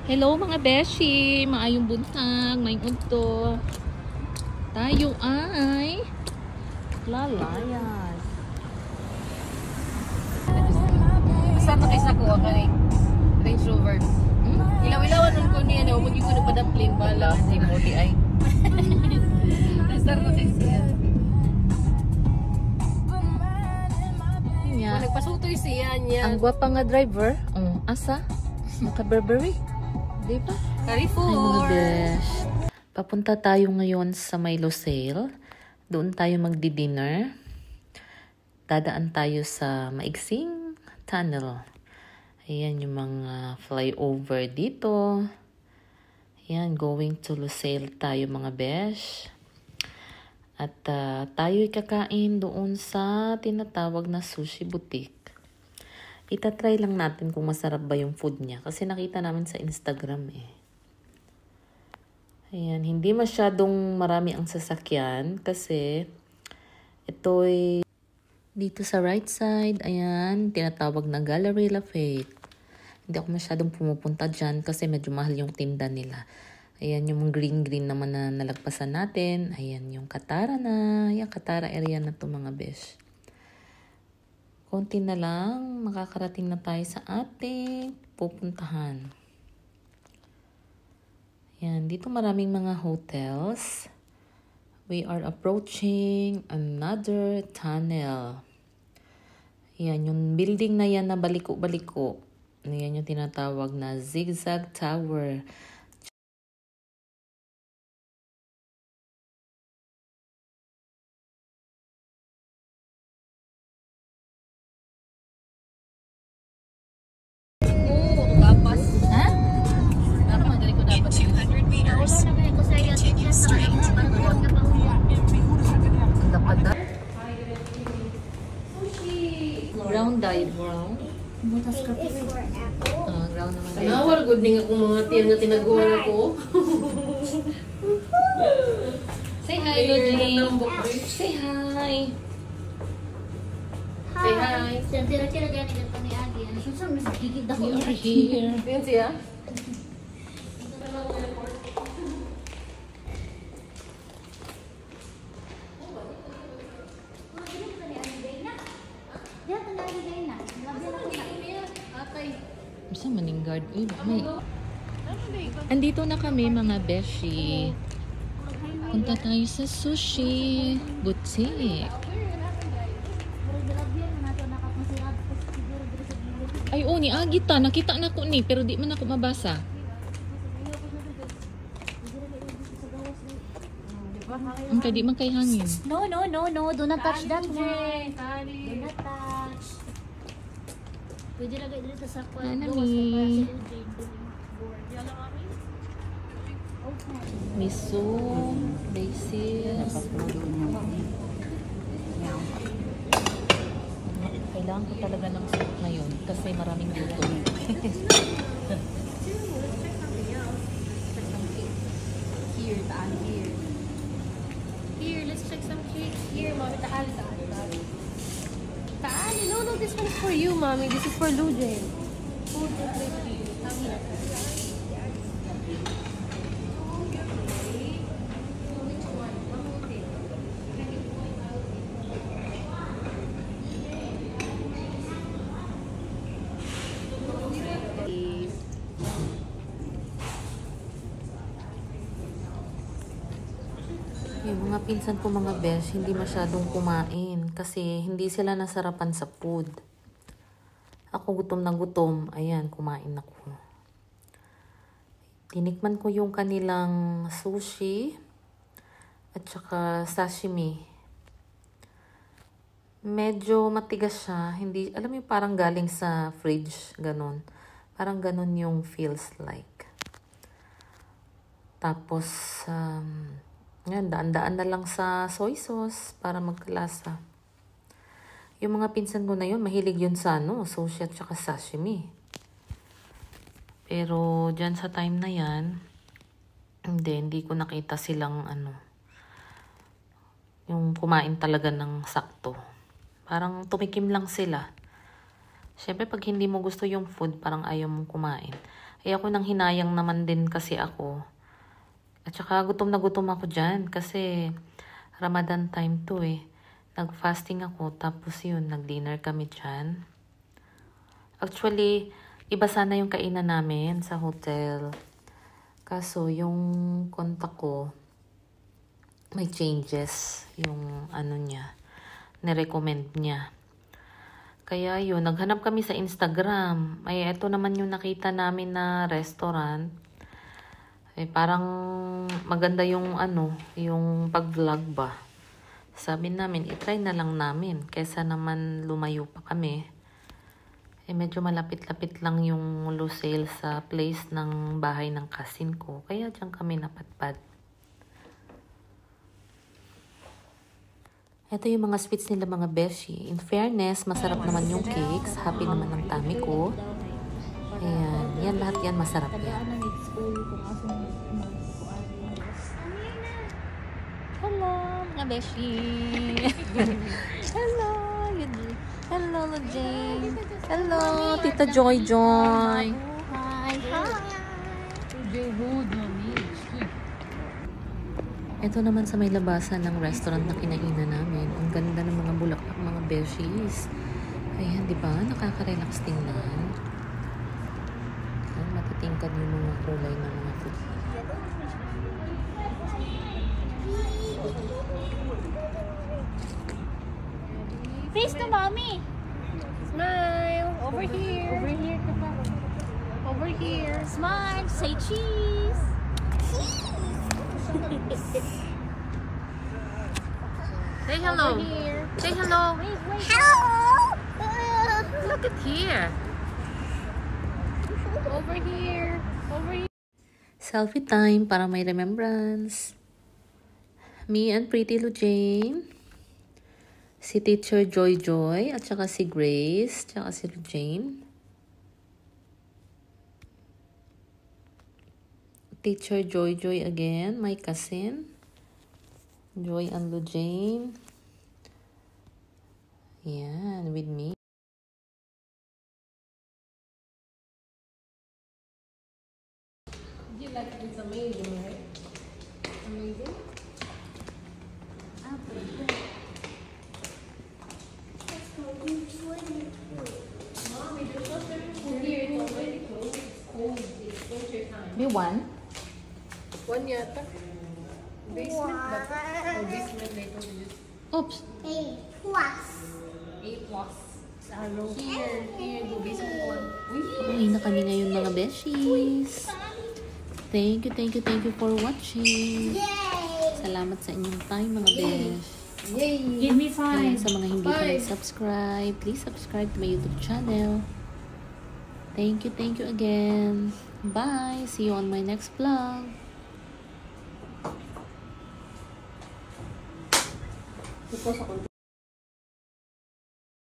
Hello mga beshi, maayong buntag, maayong udto. Tayo ay lalayas. Saan na kayo sa kuha ka rin? Range Rover. Ilaw-ilawan nun ko niya na umag yung ano pa na plane bala. Hindi mo di ay. Nastar na kayo siya. Nya. Nagpasutoy siya niya. Ang gwapa nga driver, asa? Maka-Burberry. Di ba? Carrefour. Ay mga besh. Papunta tayo ngayon sa may Lucille. Doon tayo magdi-dinner. Dadaan tayo sa maigsing tunnel. Ayan yung mga flyover dito. Ayan, going to Lucille tayo mga besh. At tayo'y kakain doon sa tinatawag na sushi boutique. Itatry lang natin kung masarap ba yung food niya. Kasi nakita namin sa Instagram eh. Ayan, hindi masyadong marami ang sasakyan. Kasi ito'y dito sa right side. Ayan, tinatawag na Gallery Lafayette. Hindi ako masyadong pumupunta dyan kasi medyo mahal yung tinda nila. Ayan yung green naman na nalagpasan natin. Ayan yung Katara na. Ayan, Katara area na to mga besh. Konti na lang, makakarating na tayo sa ating pupuntahan. Ayan, dito maraming mga hotels. We are approaching another tunnel. Ayan, yung building na yan na baliko-baliko. Ayan yung tinatawag na Zigzag Tower. Ground dive ground. Butas ka po. Ground naman. Tanawar, good din akong mga tiyan na tinagawa ko. Say hi, Lodling. Say hi. Say hi. Tira-tira gani ganito ni Agi. Ano siya mas gigid ako. You're here. Yan siya. Bisa maningard. May. Andito na kami mga beshi. Punta tayo sa sushi boutique. Ay, ni agita. Nakita na ko ni. Pero di man ako mabasa. Ang di man kay hangin. No. Do not touch that one. Do not touch. Pwede lagay dito sa kwan. Nanami. Miso, basil. Kailangan ko talaga ng soup ngayon kasi maraming luto. Here, taan here. Here, let's check some cakes. Here, mommy, taan. No, this one's for you, mommy. This is for Lujin. Food is for you. Come here. Yung mga pinsan ko mga besh, hindi masyadong kumain kasi hindi sila nasarapan sa food. Ako gutom na gutom, ayan, kumain ako. Tinikman ko yung kanilang sushi at saka sashimi. Medyo matigas siya, hindi, alam mo parang galing sa fridge, ganun. Parang ganun yung feels like. Tapos, yan, daan-daan na lang sa soy sauce para magkalasa. Yung mga pinsan ko na yun, mahilig yun sa sushi at saka sashimi. Pero dyan sa time na yan, hindi ko nakita silang yung kumain talaga ng sakto. Parang tumikim lang sila. Siyempre, pag hindi mo gusto yung food, parang ayaw mong kumain. Eh, ako nang hinayang naman din kasi ako. At saka, gutom na gutom ako dyan. Kasi, Ramadan time to eh. Nag-fasting ako, tapos yun, nag-dinner kami dyan. Actually, iba sana yung kainan namin sa hotel. Kaso, yung kontak ko, may changes. Yung ano niya, nirecommend niya. Kaya yun, naghanap kami sa Instagram. Ay, eto naman yung nakita namin na restaurant. Eh, parang maganda yung ano, yung pag-vlog ba. Sabi namin, itry na lang namin. Kesa naman lumayo pa kami. Eh, medyo malapit-lapit lang yung Lucelle sa place ng bahay ng cousin ko. Kaya dyan kami napatpad. Ito yung mga sweets nila mga beshi. In fairness, masarap naman yung cakes. Happy naman ang tummy ko. Ayan. Yan, lahat yan masarap yan. Hello, mga beshi. Hello. Hello, Jane. Hello, Tita Joy Joy. Hi. Ito naman sa may labasan ng restaurant na kinainan namin. Ang ganda ng mga bulaklak, mga beshies. Ayan, di ba? Nakaka-relax tingnan. Ayan, matitingkad yung mga kulay ng mga food. Face to mommy. Smile! Over here! Over here ka pa. Over here! Smile. Say cheese. Say hello. Over here! Say hello. Hello. Look at here. Over here! Over here! Selfie time para may remembrance. Me and Pretty Lou Jane. Si Teacher Joy Joy at saka si Grace, at saka si Lou Jane. Teacher Joy Joy again, my cousin. Joy and Lou Jane. Yan, with me. You like it? It's amazing, right? Amazing? Be one. One yata. Basement ba? Oh, basement later we just... Oops. A+. Here, go basement one. Uwi na kami ngayon mga beshies. Thank you for watching. Salamat sa inyong time mga besh. Yay! Give me Ayan, 5. sa mga hindi pa Bye. nag-subscribe, please subscribe to my YouTube channel. Thank you again. Bye. See you on my next vlog.